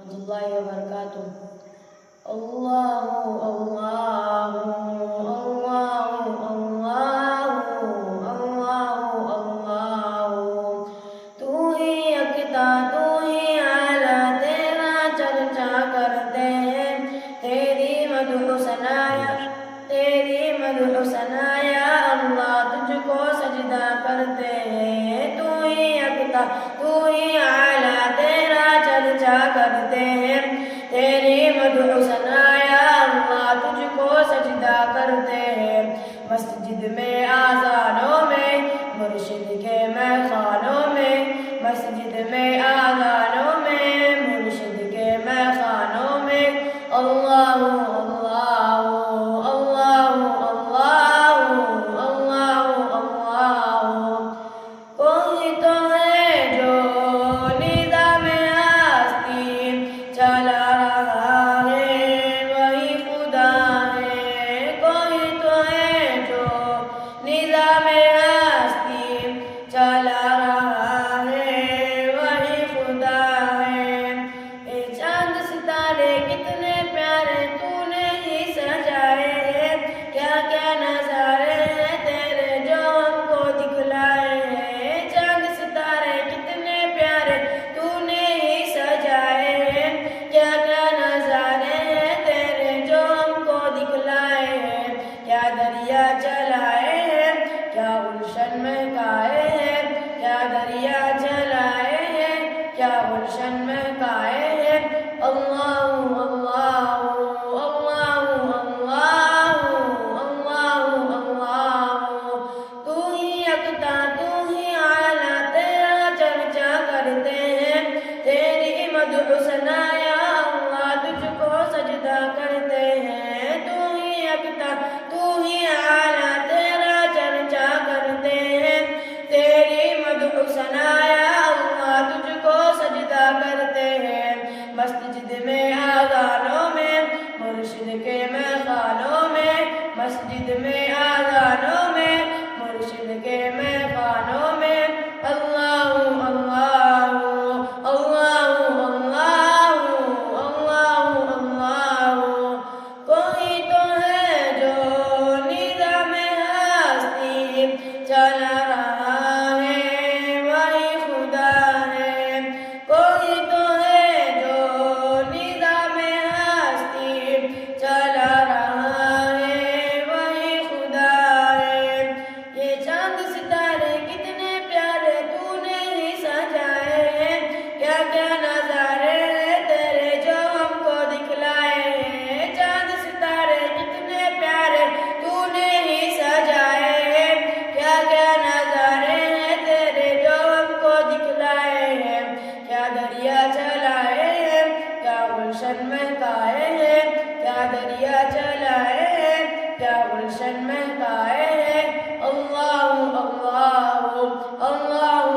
الله وبركاته. الله الله الله الله الله الله تو ہی یکتا تو ہی اعلیٰ تیرا چرچا کرتے ہیں تیری مدح ثنایا اللہ تجھ کو سجدہ کرتے ہیں تو ہی یکتا تو ہی اعلیٰ تیرا چرچا کرتے ہیں تیری مدح ثنایا اللہ تجھ کو سجدہ کرتے ہیں مسجد میں آذانوں میں مرشد کے میخانوں میں مسجد میں آذانوں میں مرشد کے میخانوں میں اللہ اللہ اللہ اللہ اللہ اللہ کوئی تو ہے جو نظام ہستی چلا رہا ہے وہی خدا ہے کوئی تو ہے جو نظام ہستی چلا رہا ہے وہی خدا ہے اے چاند ستارے کتنے پیارے تو نے ہی سجائے ہیں کیا کیا نظارے ہیں تیرے جو ہم کو دکھلائے ہیں چاند ستارے کتنے پیارے تو نے ہی سجائے ہیں کیا کیا نظارے ہیں تیرے جو ہم کو دکھلائے ہیں کیا دریا چلائے ہیں کیا گلشن مہکائے ہیں کیا دریا چلائے ہیں کیا گلشن مہکائے ہیں اللہ اللہ اللہ اللہ اللہ اللہ تو ہی یکتا تو ہی اعلیٰ تیرا چرچا کرتے ہیں تیری مدح ثنایا اللہ تجھ کو سجدہ کرتے ہیں تو ہی یکتا تو ہی اعلیٰ تیرا چرچا کرتے ہیں تیری مدح ثنایا اللہ تجھ کو سجدہ کرتے ہیں مسجد میں آذانوں میں مرشد کے میخانوں میں مسجد میں آذانوں میں مرشد کے میخانوں میں اللہ اللہ اللہ اللہ اللہ اللہ کوئی تو ہے جو نظام ہستی چلا رہا ہے وہی خدا ہے کوئی تو ہے جو نظام ہستی چلا رہا ہے وہی خدا ہے یہ چاند ستارے کتنے پیارے تو نے ہی سجائے ہیں کیا کیا نظارے ہیں تیرے جو ہم کو دکھلائے ہیں چاند ستارے کتنے پیارے تو نے ہی سجائے ہیں کیا کیا نظارے ہیں تیرے جو ہم کو دکھلائے ہیں کیا دریا چلائے ہیں کیا گلشن مہکائے ہیں کیا دریا چلائے ہیں کیا گلشن مہکائے ہیں اللہ اللہ اللہ